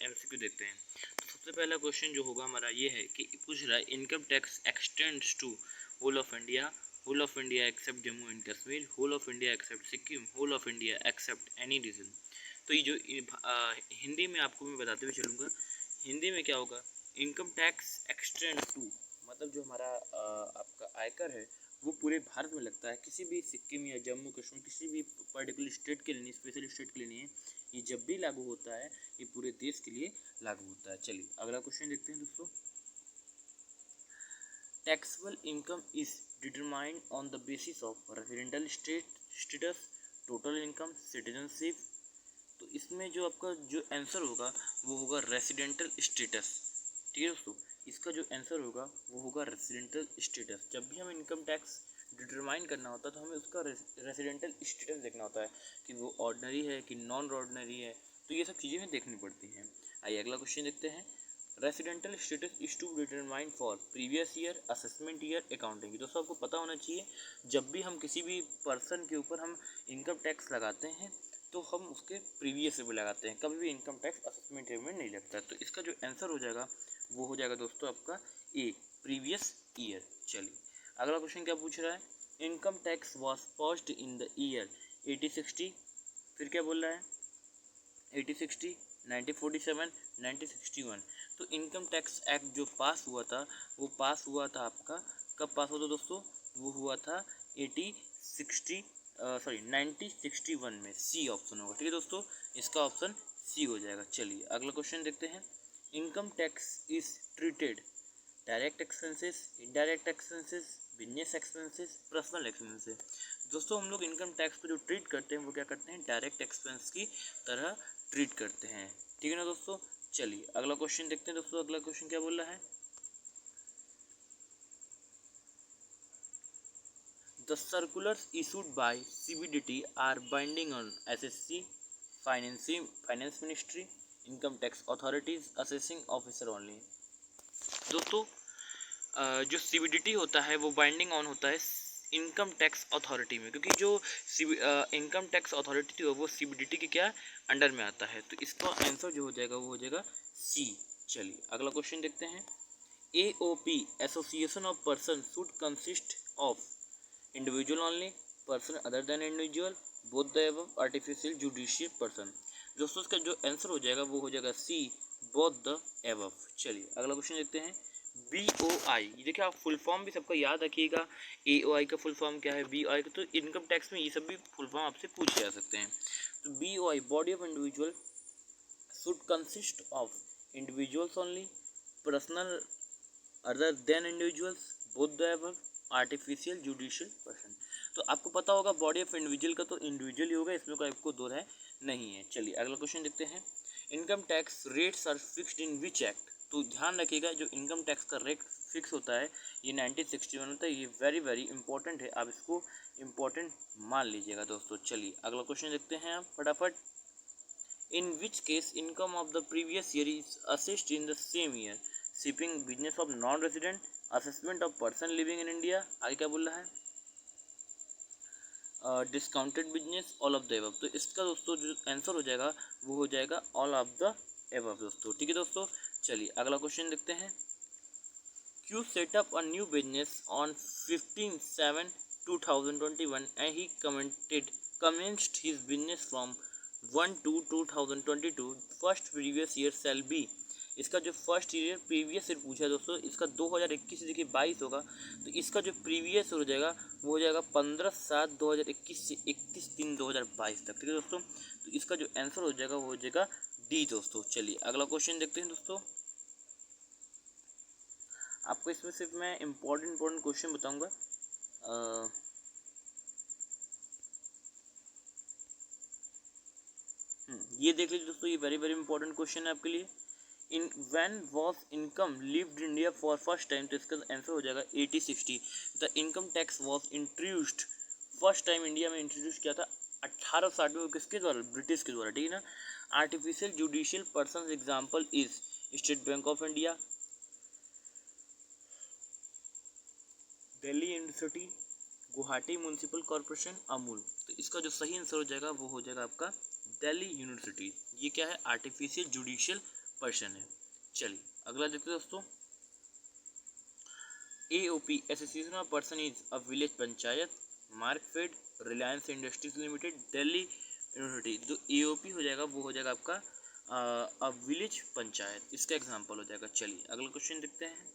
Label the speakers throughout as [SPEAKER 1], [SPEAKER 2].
[SPEAKER 1] MCQ देखते हैं। तो सबसे पहला क्वेश्चन जो होगा हमारा ये है कि पूछ रहा है income tax extends to whole of India accept Jammu and Kashmir, whole of India accept Sikkim, whole of India accept any reason. तो ये जो हिंदी में आपको मैं बताते हुए चलूँगा, हिंदी में क्या होगा, इनकम टैक्स एक्सटेंड टू मतलब जो हमारा आपका आयकर है वो पूरे भारत में लगता है, किसी भी सिक्किम या जम्मू कश्मीर किसी भी पर्टिकुलर स्टेट के लिए नहीं, स्पेशल स्टेट के लिए नहीं है। ये जब भी लागू होता है ये पूरे देश के लिए लागू होता है। चलिए अगला क्वेश्चन देखते हैं दोस्तों। Taxable income is determined on the basis of residential status, total income, citizenship. तो इसमें जो आपका जो आंसर होगा वो होगा रेसिडेंटल स्टेटस। ठीक है दोस्तों, इसका जो आंसर होगा वो होगा रेसिडेंटल स्टेटस। जब भी हमें इनकम टैक्स डिटरमाइन करना होता है तो हमें उसका रेसिडेंटल स्टेटस देखना होता है कि वो ऑर्डिनरी है कि नॉन ऑर्डिनरी है, तो ये सब चीज़ें हमें देखनी पड़ती हैं। आइए अगला क्वेश्चन देखते हैं। Residential status is to determine for previous year, assessment year, accounting. दोस्तों आपको पता होना चाहिए जब भी हम किसी भी पर्सन के ऊपर हम इनकम टैक्स लगाते हैं तो हम उसके प्रीवियस ईयर में लगाते हैं, कभी भी इनकम टैक्स असेसमेंट ईयर में नहीं लगता। तो इसका जो आंसर हो जाएगा वो हो जाएगा दोस्तों आपका ए, प्रीवियस ईयर। चलिए अगला क्वेश्चन क्या पूछ रहा है, income tax was passed in the year 1860। फिर क्या बोल रहा है, 1860, 1947, 1961। तो इनकम टैक्स एक्ट जो पास हुआ था वो पास हुआ था आपका, कब पास हुआ था दोस्तों, वो हुआ था 1961 में। सी ऑप्शन होगा। ठीक है दोस्तों, इसका ऑप्शन सी हो जाएगा। चलिए अगला क्वेश्चन देखते हैं। Income tax is treated direct expenses, indirect expenses, business expenses, personal expenses. दोस्तों हम लोग इनकम टैक्स को जो ट्रीट करते हैं वो क्या करते हैं, डायरेक्ट एक्सपेंस की तरह ट्रीट करते हैं। ठीक है ना दोस्तों। चलिए अगला क्वेश्चन देखते हैं दोस्तों। अगला क्वेश्चन क्या बोल रहा है, the circulars issued by CBDT are binding on SSC, finance ministry, income tax authorities, assessing officer only. दोस्तों जो सीबीडीटी होता है वो बाइंडिंग ऑन होता है इनकम टैक्स अथॉरिटी में, क्योंकि जो इनकम टैक्स अथॉरिटी थी वो सीबीडीटी के क्या अंडर में आता है। तो इसका आंसर जो हो जाएगा वो हो जाएगा सी। चलिए अगला क्वेश्चन देखते हैं। AOP association of person should consist of individual only, person other than individual, both the above, artificial, judicial person. दोस्तों इसका जो आंसर हो जाएगा वो हो जाएगा सी, बोथ द एबव। चलिए अगला क्वेश्चन देखते हैं। BOI, ये देखिए आप फुल फॉर्म भी सबका याद रखिएगा। AOI का फुल फॉर्म क्या है, BOI का, तो इनकम टैक्स में ये सब भी फुल फॉर्म आपसे पूछे जा सकते हैं। तो BOI body of individual should consist of individuals only, personal other than individuals, both the above, artificial, judicial person. तो आपको पता होगा बॉडी ऑफ इंडिविजुअल का तो इंडिविजुअल ही होगा, इसमें कोई आपको दो राय नहीं है। चलिए अगला क्वेश्चन देखते हैं। Income tax rates are fixed in which act. तो ध्यान रखिएगा जो इनकम टैक्स का रेट फिक्स होता है ये 1961 होता है। ये वेरी वेरी इंपॉर्टेंट है, आप इसको इंपॉर्टेंट मान लीजिएगा दोस्तों। चलिए अगला क्वेश्चन देखते हैं आप फटाफट। In which case income of the previous year is assessed in the same year, shipping, business of non resident, assessment of person living in India. आगे क्या बोल रहा है, discounted business, all of the above. तो इसका दोस्तों जो answer हो जाएगा वो हो जाएगा ऑल ऑफ द एबव दोस्तों। ठीक है दोस्तों। चलिए अगला क्वेश्चन देखते हैं। Q setup a new business on 15/7/2021 and he commenced his business from 1/2/2022, first previous year cell B. इसका जो फर्स्ट ईयर प्रीवियस ईयर पूछा है दोस्तों, इसका 2021 देखिए 22 होगा, तो इसका जो प्रीवियस हो जाएगा वो हो जाएगा 15/7/2021 से 31/3/2022 तक। ठीक है दोस्तों, तो इसका जो आंसर हो जाएगा वो हो जाएगा डी दोस्तों। चलिए अगला क्वेश्चन देखते हैं दोस्तों। आपको इसमें सिर्फ मैं इम्पोर्टेंट क्वेश्चन बताऊंगा। ये देख लीजिए दोस्तों, ये वेरी वेरी इंपॉर्टेंट क्वेश्चन है आपके लिए। In when was income lived India for first time, तो इसका आंसर हो जाएगा 1860। The income tax was introduced, first time India में इंट्रोड्यूस किया था 1860 में, किसके द्वारा, ब्रिटिश के द्वारा। ठीक है ना। Artificial judicial person example is state bank of India, Delhi university, Guwahati municipal corporation, Amul. तो इसका जो सही आंसर हो जाएगा वो हो जाएगा आपका दिल्ली यूनिवर्सिटी। ये क्या है, आर्टिफिशियल जुडिशियल पर्सन है। चलिए अगला देखते हैं दोस्तों। AOP association of person is a village panchayat, Markfed, Reliance industries limited, Delhi university. जो AOP हो जाएगा वो हो जाएगा आपका अ विलेज पंचायत, इसका एग्जाम्पल हो जाएगा। चलिए अगला क्वेश्चन देखते हैं।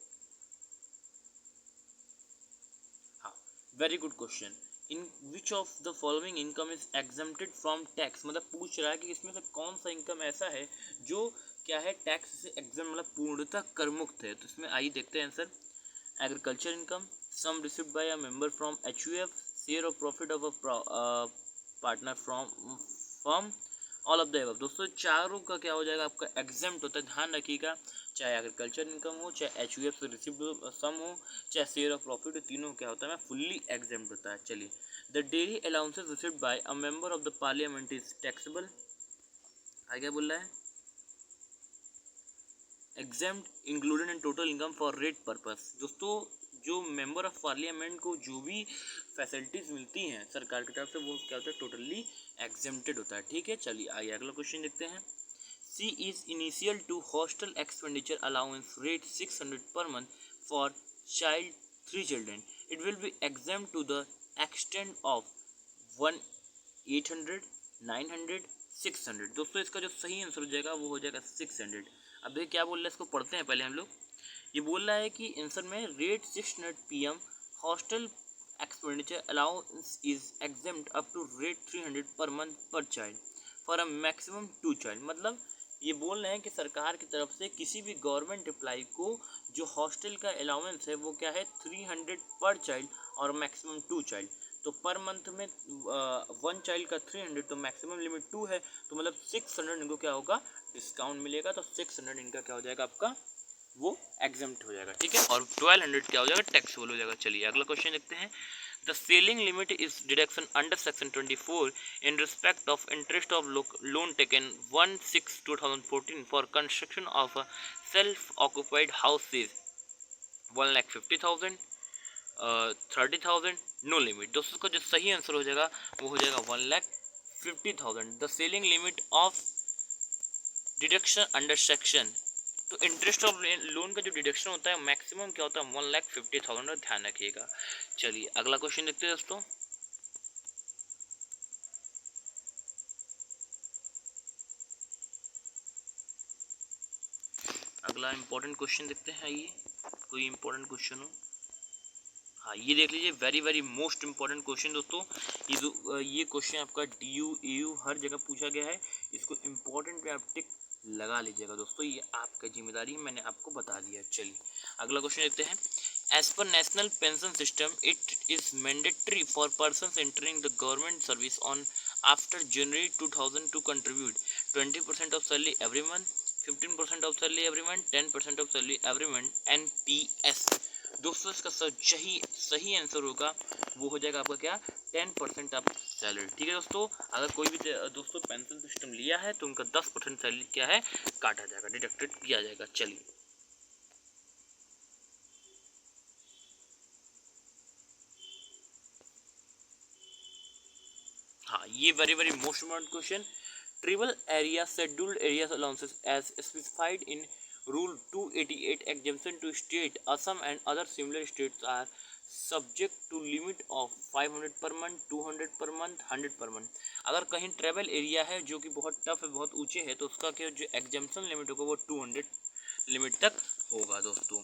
[SPEAKER 1] हाँ, very good question. In which of the following income is exempted from tax, मतलब पूछ रहा है कि इसमें से कौन सा इनकम ऐसा है जो क्या है टैक्स से एग्जाम, मतलब पूर्णतः कर मुक्त है। तो इसमें आइए देखते हैं answer. Agriculture income, some received by a member from HUF, share of profit of a partner from firm, all of the above. दोस्तों चारों का क्या हो जाएगा आपका एग्जेम्प्ट होता है, ध्यान रखिएगा। चाहे एग्रीकल्चर इनकम हो, चाहे HUF से रिसीव्ड सम हो, चाहे शेयर ऑफ प्रॉफिट हो, तीनों क्या होता है फुल्ली एग्जेम्प्ट होता है। चलिए, the daily allowances received by a member of the parliament is taxable. आगे बोल रहा है exempt included in total income for rate purpose. दोस्तों जो मेंबर ऑफ पार्लियामेंट को जो भी फैसिलिटीज मिलती हैं सरकार की तरफ से वो क्या होता है टोटली एग्जेम्प्टेड होता है। ठीक है, चलिए आइए अगला क्वेश्चन देखते हैं। C is initial to hostel expenditure allowance rate 600 per month for child 3 children. It will be exempt to the extent of 1 800 900 600। दोस्तों इसका जो सही आंसर हो जाएगा वो हो जाएगा 600। अब देखिए क्या बोल रहा है, इसको पढ़ते हैं पहले हम लोग। ये बोल रहा है कि आंसर में rate 600 PM hostel expenditure allowance is exempt up to rate 300 per month per child for a maximum 2 child. मतलब ये बोल रहे हैं कि सरकार की तरफ से किसी भी गवर्नमेंट एम्प्लॉय को जो हॉस्टल का अलाउंस है वो क्या है 300 पर चाइल्ड और मैक्सिमम 2 चाइल्ड। तो पर मंथ में 1 चाइल्ड का 300, तो मैक्सिमम लिमिट 2 है, तो मतलब 600 इनको क्या होगा डिस्काउंट मिलेगा। तो 600 इनका क्या हो जाएगा आपका वो एग्जेम्प्ट हो जाएगा। ठीक है, और 1200 क्या हो जाएगा टैक्सेबल हो जाएगा। चलिए अगला क्वेश्चन देखते हैं। The selling limit is deduction under section 24 in respect of interest of loan taken 1/6/2014 for construction of a self-occupied house is 1,50,000, 30,000, no limit. दोस्तों का जो सही आंसर हो जाएगा वो हो जाएगा 1,50,000। The selling limit of deduction under section, तो इंटरेस्ट ऑफ लोन का जो डिडक्शन होता है मैक्सिमम क्या होता है 1,50,000 का ध्यान रखिएगा। चलिए अगला क्वेश्चन देखते हैं दोस्तों। अगला इंपॉर्टेंट क्वेश्चन देखते हैं। ये कोई इंपॉर्टेंट क्वेश्चन हो, हाँ ये देख लीजिए, very very most important question दोस्तों। ये क्वेश्चन आपका DU EU हर जगह पूछा गया है, इसको इम्पोर्टेंट पे आप टिक लगा लीजिएगा दोस्तों, ये आपका जिम्मेदारी है, मैंने आपको बता दिया। चलिए अगला क्वेश्चन देखते हैं। As per national pension system it is mandatory for person entering the government service on after January 2000 to contribute 20% of salary every month, 15% of salary every month, 10% of salary every month NPS। दोस्तों इसका सही answer होगा वो हो जाएगा आपका क्या 10% of salary. ठीक है दोस्तों, अगर कोई भी दोस्तों पेंशन सिस्टम लिया है तो उनका 10% सैलरी क्या है काटा जाएगा, डिडक्टेड किया जाएगा। चलिए हाँ ये very very most important question. Tribal area scheduled area allowances as specified in Rule 288 exemption to state Assam and other similar states are subject to limit of 500 per month, 200 per month, 100 per month। अगर कहीं travel area है जो कि बहुत tough है, बहुत ऊंचे है, तो उसका क्या जो एग्जेम्पशन लिमिट होगा वो 200 लिमिट तक होगा दोस्तों।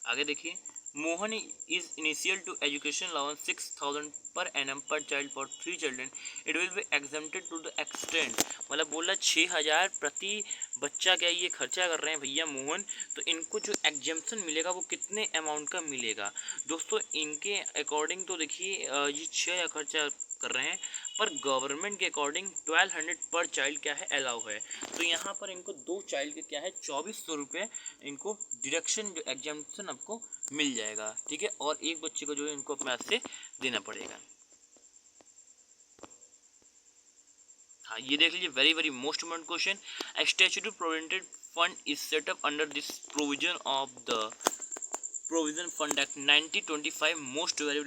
[SPEAKER 1] आगे देखिए, Mohan is initial to education allowance 6,000 per annum पर child for 3 children, it will be exempted to the extent. मतलब बोला 6,000 प्रति बच्चा क्या ये खर्चा कर रहे हैं भैया मोहन, तो इनको जो एग्जेम्पशन मिलेगा वो कितने अमाउंट का मिलेगा। दोस्तों इनके अकॉर्डिंग तो देखिए ये 6,000 खर्चा कर रहे हैं, पर गवर्नमेंट के अकॉर्डिंग 1200 पर चाइल्ड क्या है अलाउ है। तो यहाँ पर इनको 2 चाइल्ड के क्या है 2,400 रुपये इनको डिडक्शन जो एग्जाम्पशन आपको मिल जाएगा। ठीक है, और एक बच्चे को जो है इनको अपने हाथ से देना पड़ेगा। हाँ ये देख लीजिए, very very most important question. Statutory provident fund is set up under this provision of the provision fund act 1925। Most very